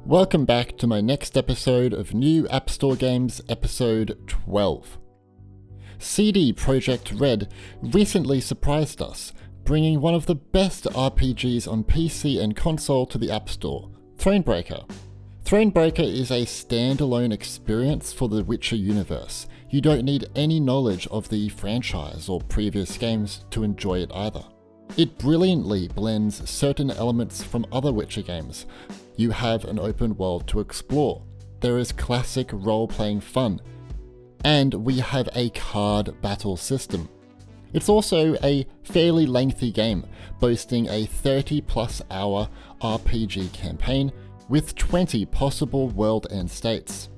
Welcome back to my next episode of New App Store Games, episode 12. CD Projekt Red recently surprised us, bringing one of the best RPGs on PC and console to the App Store, Thronebreaker. Thronebreaker is a standalone experience for the Witcher universe. You don't need any knowledge of the franchise or previous games to enjoy it either. It brilliantly blends certain elements from other Witcher games. You have an open world to explore, there is classic role-playing fun, and we have a card battle system. It's also a fairly lengthy game, boasting a 30+ hour RPG campaign with 20 possible world end states.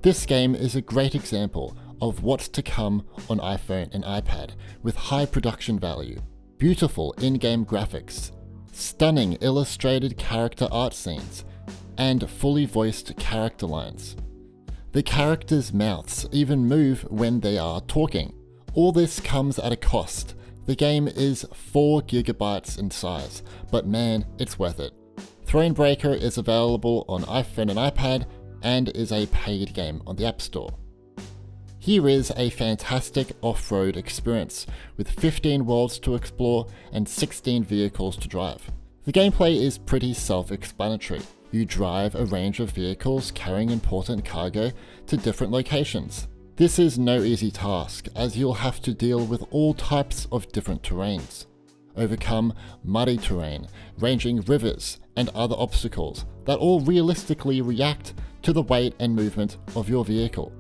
This game is a great example of what's to come on iPhone and iPad, with high production value, beautiful in-game graphics, stunning illustrated character art scenes, and fully voiced character lines. The characters' mouths even move when they are talking. All this comes at a cost. The game is 4 GB in size, but man, it's worth it. Thronebreaker is available on iPhone and iPad, and is a paid game on the App Store. Here is a fantastic off-road experience, with 15 worlds to explore and 16 vehicles to drive. The gameplay is pretty self-explanatory. You drive a range of vehicles carrying important cargo to different locations. This is no easy task, as you'll have to deal with all types of different terrains. Overcome muddy terrain, ranging rivers, and other obstacles that all realistically react to the weight and movement of your vehicle.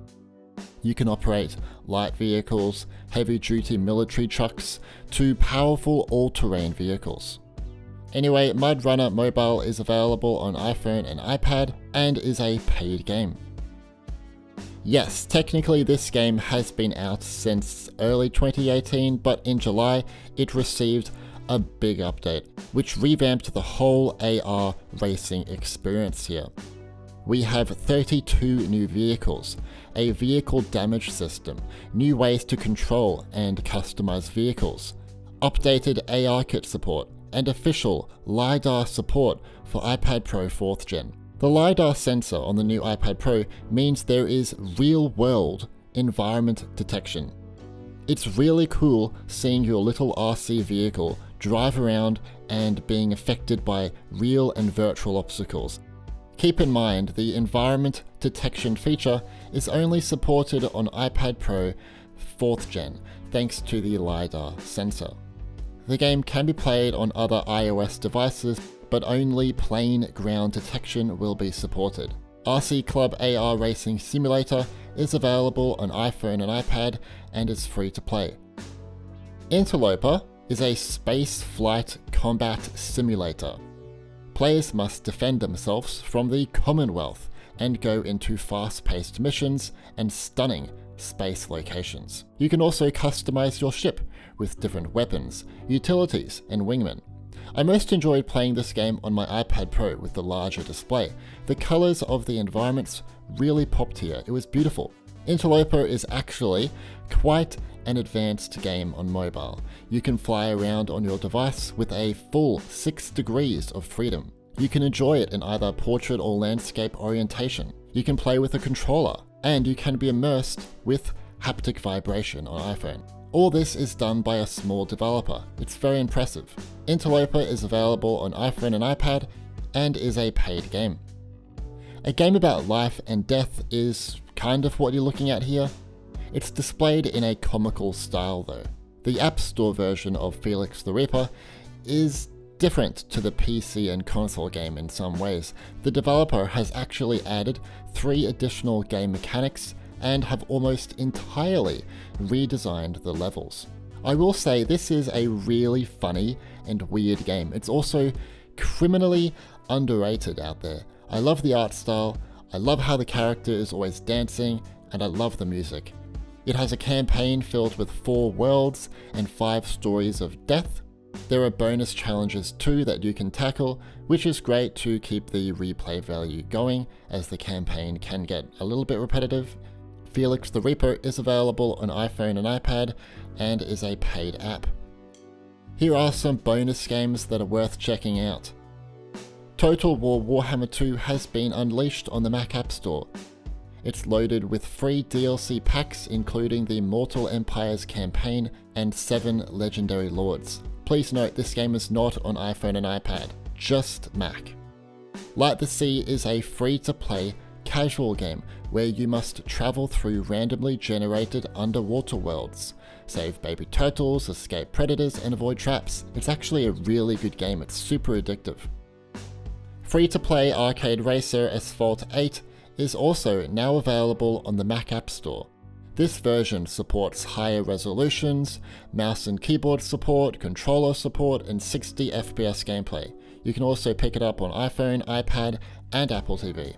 You can operate light vehicles, heavy-duty military trucks, to powerful all-terrain vehicles. Anyway, MudRunner Mobile is available on iPhone and iPad, and is a paid game. Yes, technically this game has been out since early 2018, but in July it received a big update, which revamped the whole AR racing experience here. We have 32 new vehicles, a vehicle damage system, new ways to control and customize vehicles, updated AR kit support, and official LiDAR support for iPad Pro 4th Gen. The LiDAR sensor on the new iPad Pro means there is real-world environment detection. It's really cool seeing your little RC vehicle drive around and being affected by real and virtual obstacles. Keep in mind, the environment detection feature is only supported on iPad Pro 4th Gen, thanks to the LiDAR sensor. The game can be played on other iOS devices, but only plain ground detection will be supported. RC Club AR Racing Simulator is available on iPhone and iPad, and is free to play. Interloper is a space flight combat simulator. Players must defend themselves from the Commonwealth and go into fast-paced missions and stunning space locations. You can also customize your ship with different weapons, utilities, and wingmen. I most enjoyed playing this game on my iPad Pro with the larger display. The colors of the environments really popped here. It was beautiful. Interloper is actually quite an advanced game on mobile. You can fly around on your device with a full 6 degrees of freedom. You can enjoy it in either portrait or landscape orientation. You can play with a controller, and you can be immersed with haptic vibration on iPhone. All this is done by a small developer. It's very impressive. Interloper is available on iPhone and iPad, and is a paid game. A game about life and death is kind of what you're looking at here. It's displayed in a comical style though. The App Store version of Felix The Reaper is different to the PC and console game in some ways. The developer has actually added 3 additional game mechanics and have almost entirely redesigned the levels. I will say this is a really funny and weird game. It's also criminally underrated out there. I love the art style, I love how the character is always dancing, and I love the music. It has a campaign filled with 4 worlds and 5 stories of death. There are bonus challenges too that you can tackle, which is great to keep the replay value going, as the campaign can get a little bit repetitive. Felix The Reaper is available on iPhone and iPad, and is a paid app. Here are some bonus games that are worth checking out. Total War Warhammer 2 has been unleashed on the Mac App Store. It's loaded with free DLC packs including the Mortal Empires campaign and 7 legendary lords. Please note this game is not on iPhone and iPad, just Mac. Light the Sea is a free-to-play casual game where you must travel through randomly generated underwater worlds, save baby turtles, escape predators, and avoid traps. It's actually a really good game, it's super addictive. Free-to-play arcade racer Asphalt 8 is also now available on the Mac App Store. This version supports higher resolutions, mouse and keyboard support, controller support, and 60 FPS gameplay. You can also pick it up on iPhone, iPad, and Apple TV.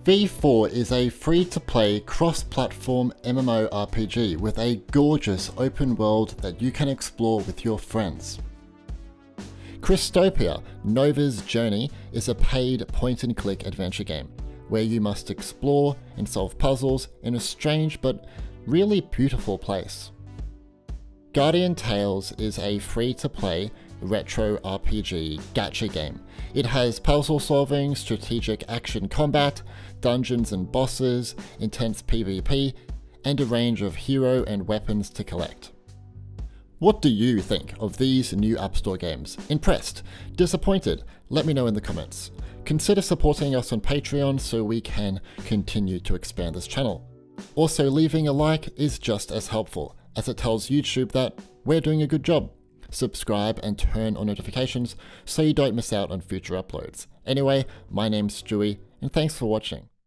V4 is a free-to-play cross-platform MMORPG with a gorgeous open world that you can explore with your friends. Crystopia, Nova's Journey, is a paid point-and-click adventure game, where you must explore and solve puzzles in a strange but really beautiful place. Guardian Tales is a free-to-play retro RPG gacha game. It has puzzle solving, strategic action combat, dungeons and bosses, intense PvP, and a range of hero and weapons to collect. What do you think of these new App Store games? Impressed? Disappointed? Let me know in the comments. Consider supporting us on Patreon so we can continue to expand this channel. Also, leaving a like is just as helpful, as it tells YouTube that we're doing a good job. Subscribe and turn on notifications so you don't miss out on future uploads. Anyway, my name's Stewie, and thanks for watching.